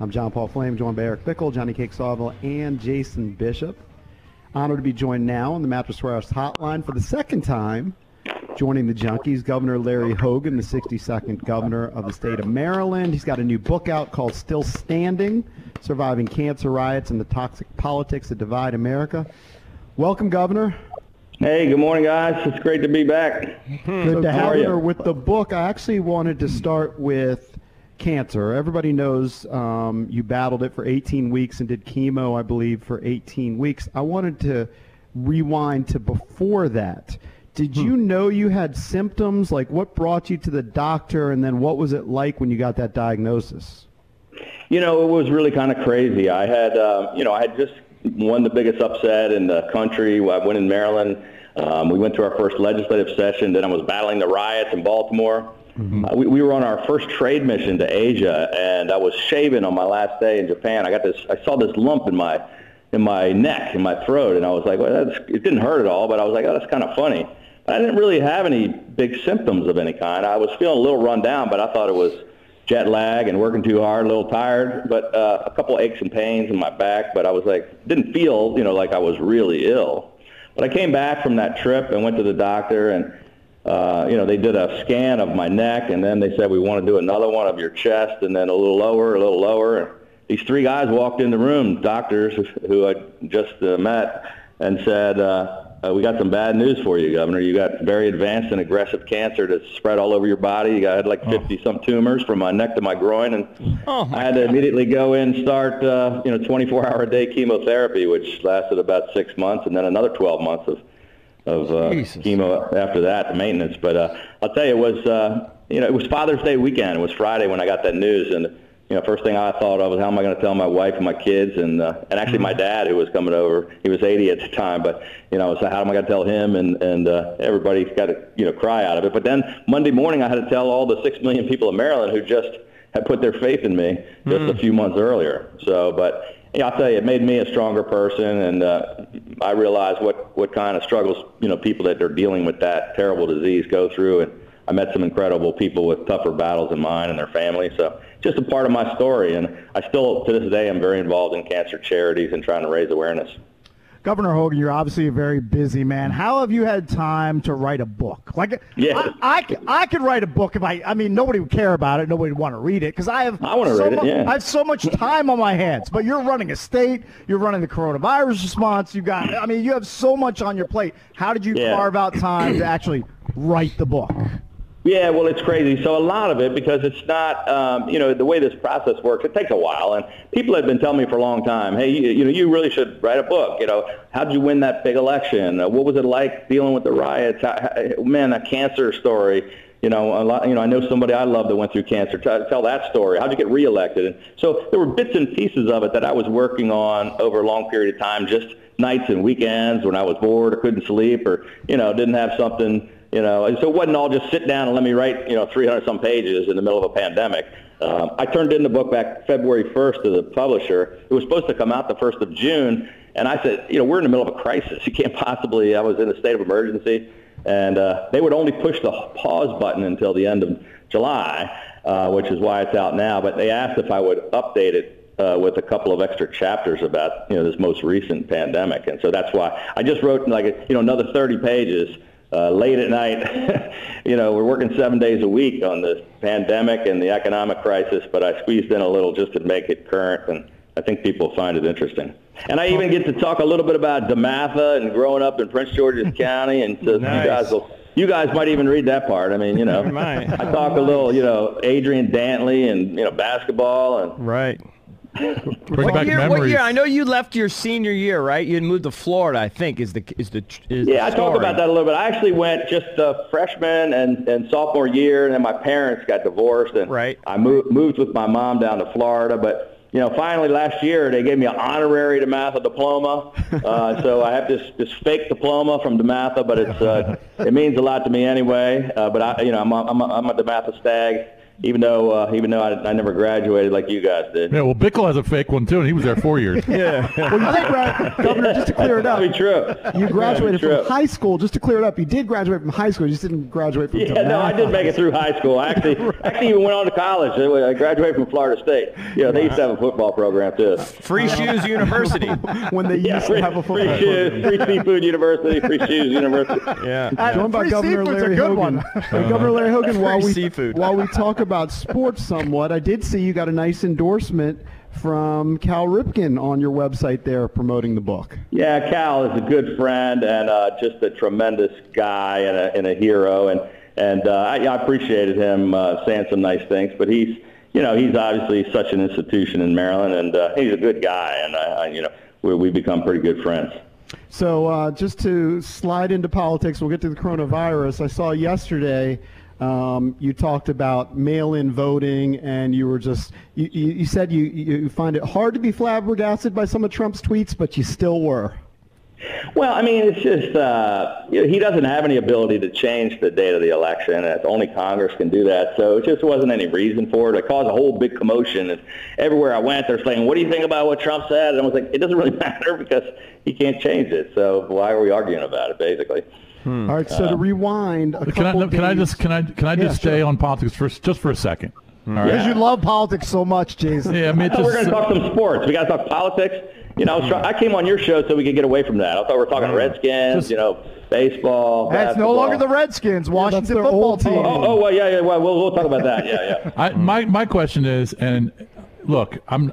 I'm John Paul Flame, joined by Eric Bickle, Johnny Cake Sawville, and Jason Bishop. Honored to be joined now on the Mattress Warehouse hotline for the second time, joining the Junkies, Governor Larry Hogan, the 62nd governor of the state of Maryland. He's got a new book out called Still Standing, Surviving Cancer Riots and the Toxic Politics That Divide America. Welcome, Governor. Hey, good morning, guys. It's great to be back. Good to have you. With the book, I actually wanted to start with cancer. Everybody knows you battled it for 18 weeks and did chemo, I believe, for 18 weeks. I wanted to rewind to before that. Did you know you had symptoms? Like, what brought you to the doctor, and then what was it like when you got that diagnosis? You know, it was really kind of crazy. I had, I had just won the biggest upset in the country. I went in Maryland. We went to our first legislative session. Then I was battling the riots in Baltimore. We were on our first trade mission to Asia, and I was shaving on my last day in Japan. I saw this lump in my neck, in my throat, and I was like, well, it didn't hurt at all, but I was like, oh, that's kind of funny. But I didn't really have any big symptoms of any kind. I was feeling a little run down, but I thought it was jet lag and working too hard, a little tired, but a couple aches and pains in my back. But I was like, didn't feel, like I was really ill. But I came back from that trip and went to the doctor, and they did a scan of my neck, and then they said, we want to do another one of your chest, and then a little lower. And these three guys walked in the room, doctors who I just met, and said, we got some bad news for you, Governor. You got very advanced and aggressive cancer that's spread all over your body. You had like 50-some tumors from my neck to my groin, and I had to immediately go in and start, 24-hour-a-day chemotherapy, which lasted about 6 months, and then another 12 months of chemo after that, maintenance. But I'll tell you, it was Father's Day weekend. It was Friday when I got that news, and first thing I thought of was, how am I going to tell my wife and my kids, and actually my dad, who was coming over. He was 80 at the time, but so how am I going to tell him? And everybody got to cry out of it. But then Monday morning, I had to tell all the 6 million people in Maryland who just had put their faith in me just a few months earlier. So, but I'll tell you, it made me a stronger person, and I realized what kind of struggles people that are dealing with that terrible disease go through. And I met some incredible people with tougher battles than mine and their families. So just a part of my story. And I still, to this day, am very involved in cancer charities and trying to raise awareness. Governor Hogan, you're obviously a very busy man. How have you had time to write a book? Like, yeah. I could write a book if I mean, nobody would care about it. Nobody would want to read it because I have so much time on my hands. But you're running a state. You're running the coronavirus response. You have so much on your plate. How did you carve out time to actually write the book? Yeah, well, it's crazy. So a lot of it, because it's not, the way this process works, it takes a while. And people have been telling me for a long time, hey, you really should write a book. How did you win that big election? What was it like dealing with the riots? That cancer story. I know somebody I love that went through cancer. Tell that story. How'd you get reelected? And so there were bits and pieces of it that I was working on over a long period of time, just nights and weekends when I was bored or couldn't sleep or, didn't have something. And so it wasn't all just sit down and let me write, 300-some pages in the middle of a pandemic. I turned in the book back February 1st to the publisher. It was supposed to come out the 1st of June. And I said, we're in the middle of a crisis. You can't possibly, I was in a state of emergency. And they would only push the pause button until the end of July, which is why it's out now. But they asked if I would update it with a couple of extra chapters about, this most recent pandemic. And so that's why I just wrote another 30 pages. Late at night, we're working 7 days a week on this pandemic and the economic crisis, but I squeezed in a little just to make it current, and I think people find it interesting. And I even get to talk a little bit about DeMatha and growing up in Prince George's County, and so Nice. you guys might even read that part. I mean, I talk a little, Adrian Dantley and, basketball. And Right. What year? I know you left your senior year, right? You had moved to Florida, I think. Yeah, I talk about that a little bit. I actually went just freshman and sophomore year, and then my parents got divorced, and I moved with my mom down to Florida. But finally last year they gave me an honorary DeMatha diploma. So I have this fake diploma from DeMatha, but it means a lot to me anyway. But I'm a DeMatha stag. even though I never graduated like you guys did. Yeah, well, Bickle has a fake one too, and he was there 4 years. Yeah. Well, you did, Governor, just to clear it up. That'd be true. You graduated from high school. Just to clear it up, you did graduate from high school. You just didn't graduate from. Yeah, no, I did make it through high school. I actually even went on to college. I graduated from Florida State. Yeah, they used to have a football program too. Free Shoes University. When they used to have a football free shoes, free seafood university, free shoes university. Yeah. Joined by Governor Larry Hogan. Governor Larry Hogan, while we talk about sports somewhat, I did see you got a nice endorsement from Cal Ripken on your website there promoting the book. Yeah, Cal is a good friend and just a tremendous guy and a hero, and I appreciated him saying some nice things. But he's obviously such an institution in Maryland, and he's a good guy, and we've become pretty good friends. So just to slide into politics, we'll get to the coronavirus. I saw yesterday you talked about mail-in voting, and you were just you said you find it hard to be flabbergasted by some of Trump's tweets, but you still were. Well, I mean, it's just he doesn't have any ability to change the date of the election, and only Congress can do that. So it just wasn't any reason for it. It caused a whole big commotion, and everywhere I went, they're saying, "What do you think about what Trump said?" And I was like, "It doesn't really matter because he can't change it. So why are we arguing about it, basically?" All right. So to rewind, can I just stay on politics for a second? All right. Because you love politics so much, Jason. Yeah, I mean, we're going to talk some sports. We got to talk politics. I came on your show so we could get away from that. I thought we were talking Redskins, baseball. That's no longer the Redskins. Washington football team. Oh, well, yeah. Well, we'll talk about that. Yeah. My question is, and look, I'm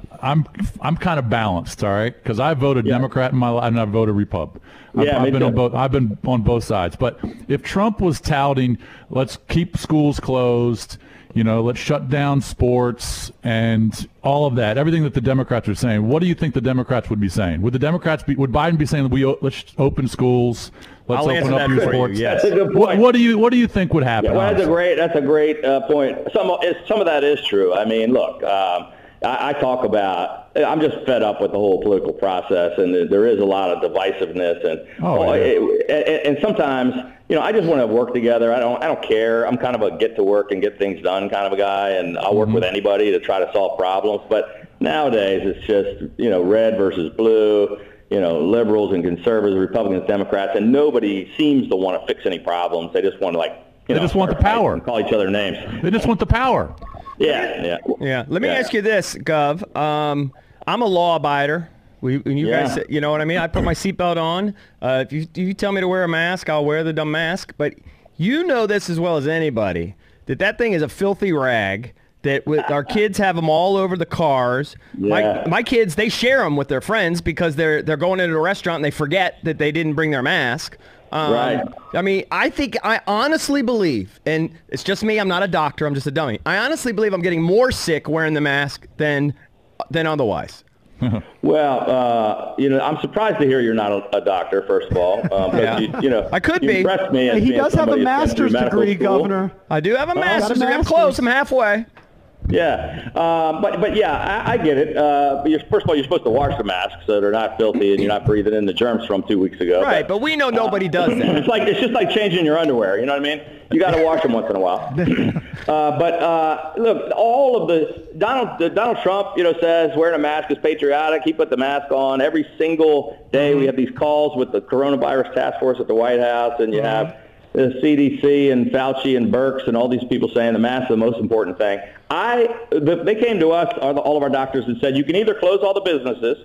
kind of balanced, all right? Because I voted Democrat in my life, and I voted Repub. I've been on both sides. But if Trump was touting, let's keep schools closed, let's shut down sports and all of that, everything that the Democrats are saying, what do you think the Democrats would be saying? Would Biden be saying let's open schools, let's open up your sports? Yes. That's a good point. What do you think would happen? Yeah, that's a great point. Some of that is true. I mean, look, I talk about. I'm just fed up with the whole political process, and there is a lot of divisiveness, and sometimes, I just want to work together. I don't care. I'm kind of a get to work and get things done kind of a guy, and I'll work with anybody to try to solve problems. But nowadays, it's just red versus blue. Liberals and conservatives, Republicans, Democrats, and nobody seems to want to fix any problems. They just want to they just want the power and call each other names. They just want the power. Yeah. Let me ask you this, Gov. I'm a law abider. Guys, you know what I mean? I put my seatbelt on. If you tell me to wear a mask, I'll wear the dumb mask. But you know this as well as anybody, that thing is a filthy rag. That our kids have them all over the cars. Yeah. My kids, they share them with their friends because they're going into a restaurant and they forget that they didn't bring their mask. Right. I mean, I honestly believe, and it's just me, I'm not a doctor, I'm just a dummy. I honestly believe I'm getting more sick wearing the mask than otherwise. Well, I'm surprised to hear you're not a doctor, first of all. I could be. Impressed me as he does have a master's degree, school. Governor. I do have a master's degree. I'm close. I'm halfway. Yeah, but yeah, I get it. First of all, you're supposed to wash the mask so they're not filthy and you're not breathing in the germs from 2 weeks ago. Right, but we know nobody does that. It's just like changing your underwear. You know what I mean? You got to wash them once in a while. But look, all of the Donald Trump, says wearing a mask is patriotic. He put the mask on every single day. We have these calls with the coronavirus task force at the White House, and you have the CDC and Fauci and Birx and all these people saying the mask is the most important thing. They came to us, all of our doctors, and said you can either close all the businesses,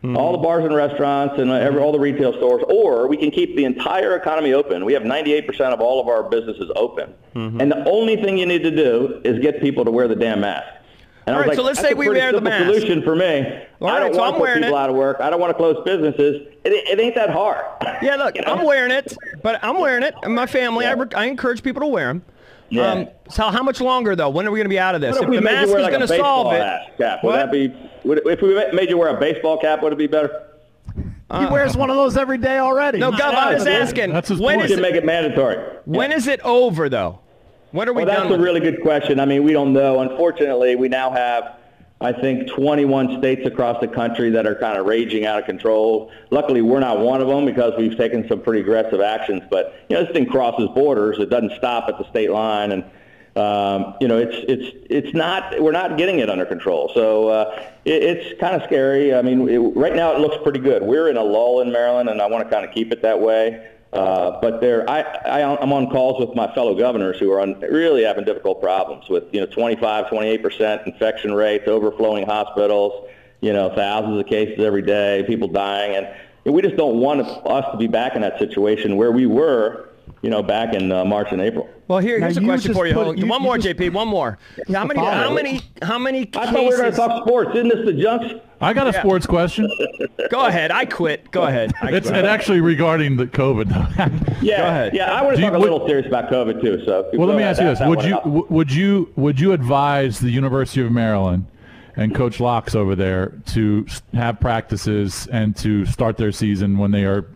all the bars and restaurants and all the retail stores, or we can keep the entire economy open. We have 98% of all of our businesses open. And the only thing you need to do is get people to wear the damn mask. And all right, so let's say we wear the mask. Solution for me. I don't want to put people out of work. I don't want to close businesses. It ain't that hard. Yeah, look, I'm wearing it, and my family, I encourage people to wear them. Yeah. So how much longer, though? When are we going to be out of this? If the mask is going to solve it. Cap, if we made you wear a baseball cap, would it be better? He wears one of those every day already. No, Gov, I'm just asking. That's his point. We should make it mandatory. When is it over, though? When are we done? That's a really good question. I mean, we don't know. Unfortunately, we now have, I think, 21 states across the country that are kind of raging out of control. Luckily, we're not one of them because we've taken some pretty aggressive actions. But, this thing crosses borders. It doesn't stop at the state line. And it's not, we're not getting it under control. So it's kind of scary. I mean, right now it looks pretty good. We're in a lull in Maryland, and I want to kind of keep it that way. But I'm on calls with my fellow governors who are really having difficult problems with, 25, 28% infection rates, overflowing hospitals, thousands of cases every day, people dying. And we just don't want us to be back in that situation where we were, back in March and April. Well, here's a question for you. One more, JP. One more. How many cases? I thought we were going to talk sports. Isn't this the Junks? I got a sports question. Go ahead. I quit. Go ahead. It's actually regarding the COVID. Yeah. Go ahead. Yeah, I want to talk a little serious about COVID too. So. Well, let me ask you this: Would you advise the University of Maryland and Coach Locks over there to have practices and to start their season when they are,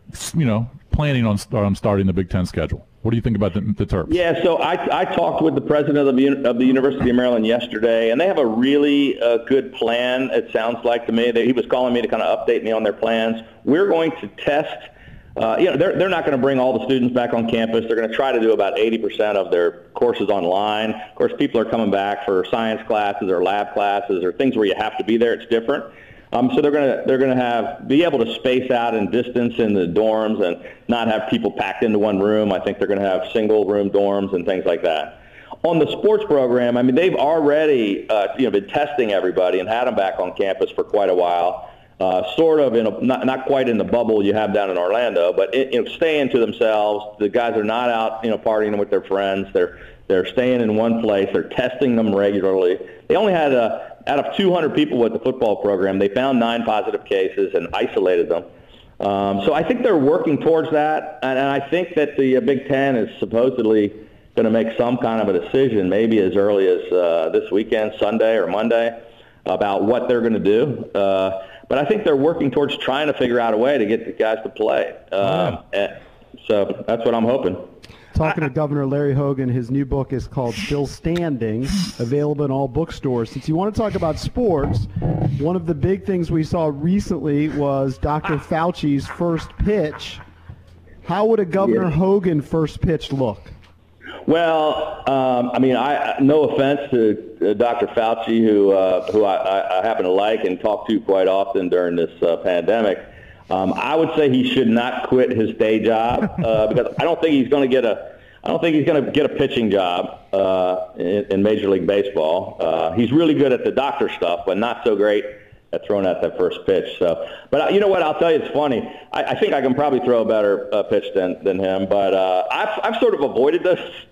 planning on starting the Big Ten schedule? What do you think about the Terps? Yeah, so I talked with the president of the University of Maryland yesterday, and they have a really good plan, it sounds like to me. He was calling me to kind of update me on their plans. We're going to test. They're not going to bring all the students back on campus. They're going to try to do about 80% of their courses online. Of course, people are coming back for science classes or lab classes or things where you have to be there. It's different. So they're going to be able to space out and distance in the dorms and not have people packed into one room. I think they're going to have single room dorms and things like that. On the sports program, I mean, they've already been testing everybody and had them back on campus for quite a while. Sort of not quite in the bubble you have down in Orlando, but staying to themselves. The guys are not out partying with their friends. They're staying in one place. They're testing them regularly. They only had out of 200 people with the football program, they found 9 positive cases and isolated them. So I think they're working towards that, and I think that the Big Ten is supposedly going to make some kind of a decision, maybe as early as this weekend, Sunday or Monday, about what they're going to do. But I think they're working towards trying to figure out a way to get the guys to play. So that's what I'm hoping. Talking to Governor Larry Hogan, his new book is called Still Standing, available in all bookstores. Since you want to talk about sports, one of the big things we saw recently was Dr. Fauci's first pitch. How would a Governor Hogan first pitch look? Well, no offense to Dr. Fauci, who I happen to like and talk to quite often during this pandemic. I would say he should not quit his day job because I don't think he's going to get a pitching job in Major League Baseball. He's really good at the doctor stuff, but not so great at throwing out that first pitch. So, but you know what? I'll tell you, it's funny. I think I can probably throw a better pitch than him. But I've sort of avoided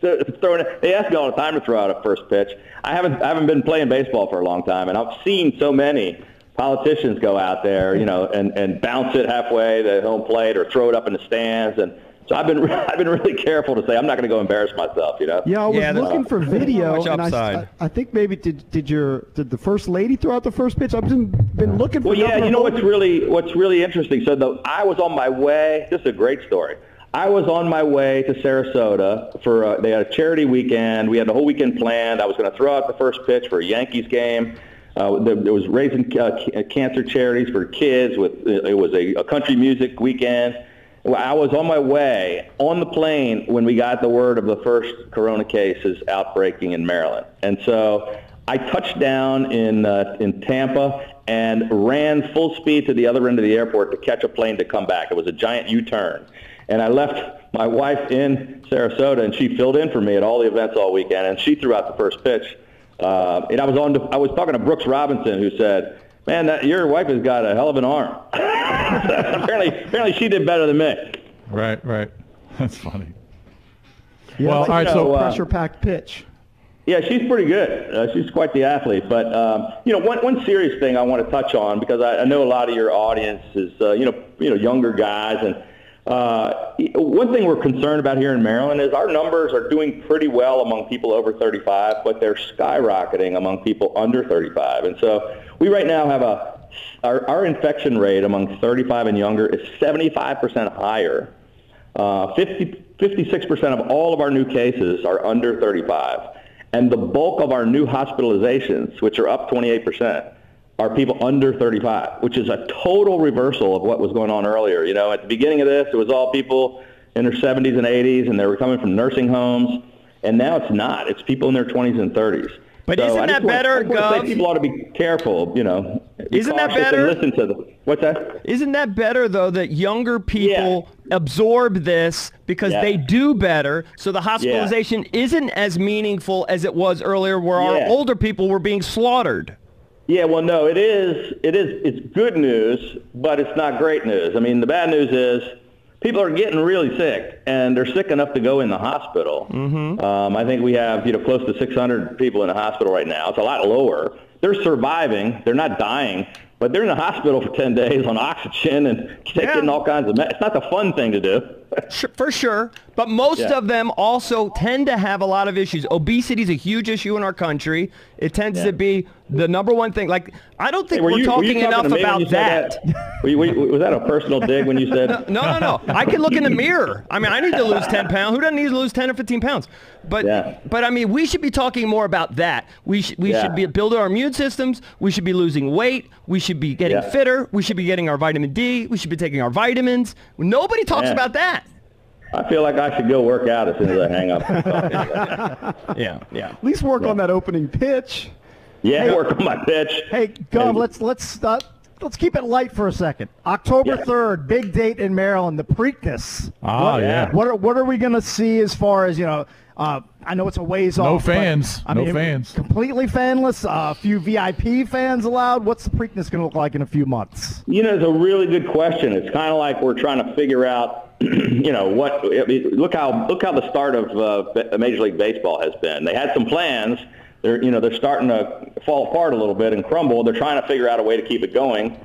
throwing it. They ask me all the time to throw out a first pitch. I haven't been playing baseball for a long time, and I've seen so many politicians go out there, and bounce it halfway the home plate or throw it up in the stands, and so I've been really careful to say I'm not going to go embarrass myself, Yeah, I was looking for video, and I think maybe did the first lady throw out the first pitch? I've been looking for. Well, yeah, what's really interesting. So I was on my way. This is a great story. I was on my way to Sarasota for they had a charity weekend. We had the whole weekend planned. I was going to throw out the first pitch for a Yankees game. There was raising cancer charities for kids. It was a country music weekend. I was on my way on the plane when we got the word of the first corona cases outbreaking in Maryland. And so I touched down in Tampa and ran full speed to the other end of the airport to catch a plane to come back. It was a giant U-turn. And I left my wife in Sarasota, and she filled in for me at all the events all weekend, and she threw out the first pitch. And I was talking to Brooks Robinson, who said, "Man, your wife has got a hell of an arm." apparently, she did better than me. Right. That's funny. Yeah, well, all right. So pressure-packed pitch. Yeah, she's pretty good. She's quite the athlete. But one serious thing I want to touch on, because I know a lot of your audience is younger guys, and one thing we're concerned about here in Maryland is our numbers are doing pretty well among people over 35, but they're skyrocketing among people under 35. And so we right now have our infection rate among 35 and younger is 75% higher. 56% of all of our new cases are under 35. And the bulk of our new hospitalizations, which are up 28%, are people under 35, which is a total reversal of what was going on earlier. At the beginning of this, it was all people in their 70s and 80s, and they were coming from nursing homes. and now it's not. It's people in their 20s and 30s. But so isn't that better, Gov? People ought to be careful, Isn't that better? Listen to them. What's that? Isn't that better, though, that younger people absorb this because they do better, so the hospitalization isn't as meaningful as it was earlier where our older people were being slaughtered? Yeah, well, no, it is. It's good news, but it's not great news. I mean, the bad news is people are getting really sick, and they're sick enough to go in the hospital. I think we have, close to 600 people in the hospital right now. It's a lot lower. They're surviving. They're not dying, but they're in the hospital for 10 days on oxygen and taking all kinds of it's not the fun thing to do. For sure. But most of them also tend to have a lot of issues. Obesity is a huge issue in our country. It tends to be the number one thing. Like, I don't think we're talking enough about that. Was that a personal dig when you said? No. I can look in the mirror. I mean, I need to lose 10 pounds. Who doesn't need to lose 10 or 15 pounds? But I mean, we should be talking more about that. We should be building our immune systems. We should be losing weight. We should be getting fitter. We should be getting our vitamin D. We should be taking our vitamins. Nobody talks about that. I feel like I should go work out as soon as I hang up. Yeah. At least work on that opening pitch. Yeah, work on my pitch. Hey, Gov, let's keep it light for a second. October 3rd, big date in Maryland, the Preakness. What are we going to see as far as, I know it's a ways off. No fans. No fans. Completely fanless. A few VIP fans allowed. What's the Preakness going to look like in a few months? It's a really good question. It's kind of like we're trying to figure out, look how the start of Major League Baseball has been. They had some plans. They're starting to fall apart a little bit and crumble. They're trying to figure out a way to keep it going.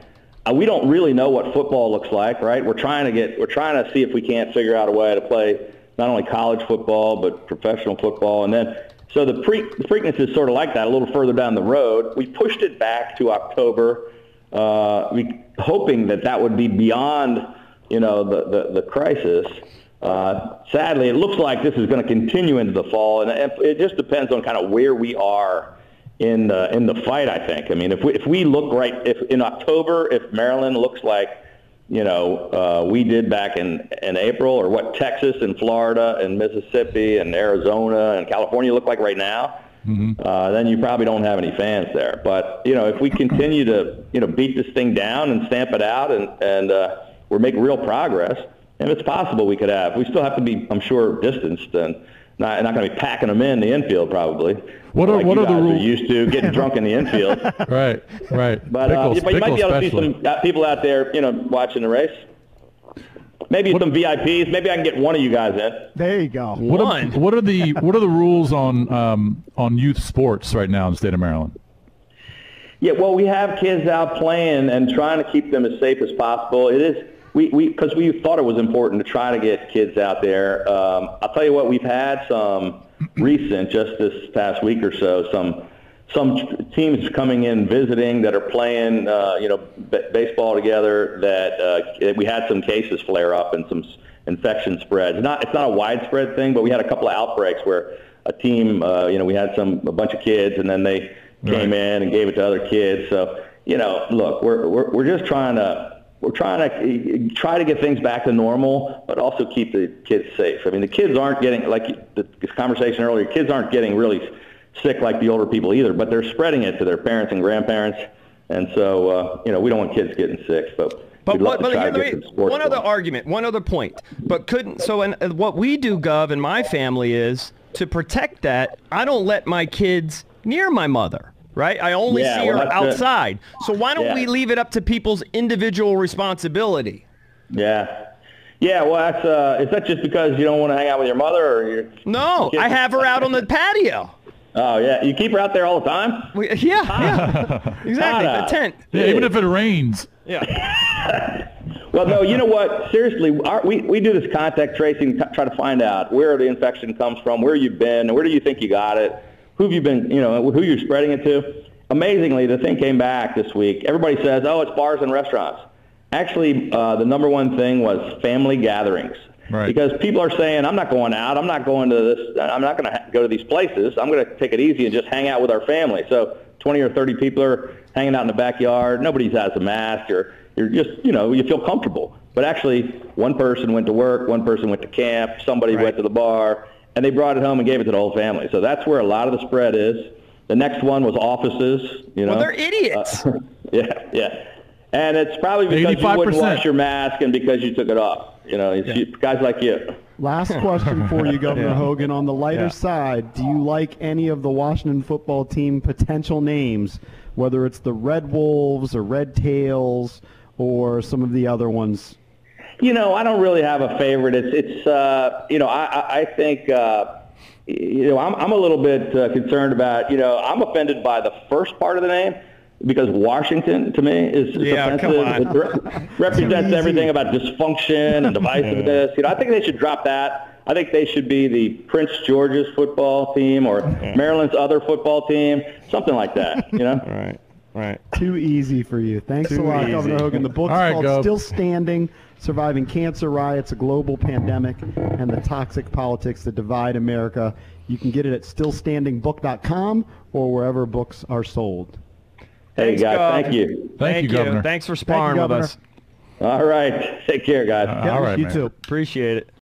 We don't really know what football looks like, right? We're trying to see if we can't figure out a way to play not only college football but professional football, and then so the Preakness is sort of like that a little further down the road. We pushed it back to October, hoping that would be beyond the crisis. Sadly, it looks like this is going to continue into the fall, and it just depends on kind of where we are in the fight. I think. I mean, if we look right, if in October, if Maryland looks like we did back in April, or what Texas and Florida and Mississippi and Arizona and California look like right now, then you probably don't have any fans there. But if we continue to beat this thing down and stamp it out, and we're making real progress. And it's possible we still have to be, I'm sure, distanced and not going to be packing them in the infield probably. What are the rules? Used to getting drunk in the infield. Right. But you might be able to see some people out there, watching the race. Maybe some VIPs. Maybe I can get one of you guys in. There you go. What are the rules on youth sports right now in the state of Maryland? Yeah, well, we have kids out playing and trying to keep them as safe as possible. It is. Because we thought it was important to try to get kids out there. I'll tell you what, we've had some recent, just this past week or so, some teams coming in visiting that are playing, baseball together. That we had some cases flare up and some infection spread. It's not a widespread thing, but we had a couple of outbreaks where a team, we had a bunch of kids, and then they came in and gave it to other kids. So look, we're just trying to. We're trying to get things back to normal, but also keep the kids safe. I mean, the kids aren't getting, like this conversation earlier, kids aren't getting really sick like the older people either, but they're spreading it to their parents and grandparents. And so, we don't want kids getting sick. But one other argument, one other point. But what we do, Gov, and my family is to protect that, I don't let my kids near my mother. Right? I only see her outside. So why don't we leave it up to people's individual responsibility? Yeah. Well, is that just because you don't want to hang out with your mother? Or no, I have her out on the patio. Oh, yeah. You keep her out there all the time? Yeah. Exactly. The tent. Yeah, even if it rains. Yeah. Well, no, you know what? Seriously, we do this contact tracing, try to find out where the infection comes from, where you've been, where do you think you got it. Who have you been, who you're spreading it to? Amazingly, the thing came back this week. Everybody says, it's bars and restaurants. Actually, the number one thing was family gatherings. Right. Because people are saying, I'm not going out. I'm not going to this. I'm not going to go to these places. I'm going to take it easy and just hang out with our family. So 20 or 30 people are hanging out in the backyard. Nobody has a mask. You're just, you feel comfortable. But actually, one person went to work. One person went to camp. Somebody went to the bar. and they brought it home and gave it to the whole family. So that's where a lot of the spread is. The next one was offices. Well, they're idiots. Yeah. And it's probably because 85%. You wouldn't wash your mask and because you took it off. Guys like you. Last question for you, Governor Hogan. On the lighter side, do you like any of the Washington football team potential names, whether it's the Red Wolves or Red Tails or some of the other ones? I don't really have a favorite. I think, I'm a little bit concerned about, I'm offended by the first part of the name because Washington, to me, is offensive. Come on. It represents everything about dysfunction and divisiveness. I think they should drop that. I think they should be the Prince George's football team or Maryland's other football team, something like that, Right. Too easy for you. Thanks a lot, Governor Hogan. The book's called Still Standing, Surviving Cancer Riots, a Global Pandemic, and the Toxic Politics That Divide America. You can get it at stillstandingbook.com or wherever books are sold. Hey, guys, thank you. Thank you, Governor. Thanks for sparring with us. All right. Take care, guys. All right, you man. too. Appreciate it.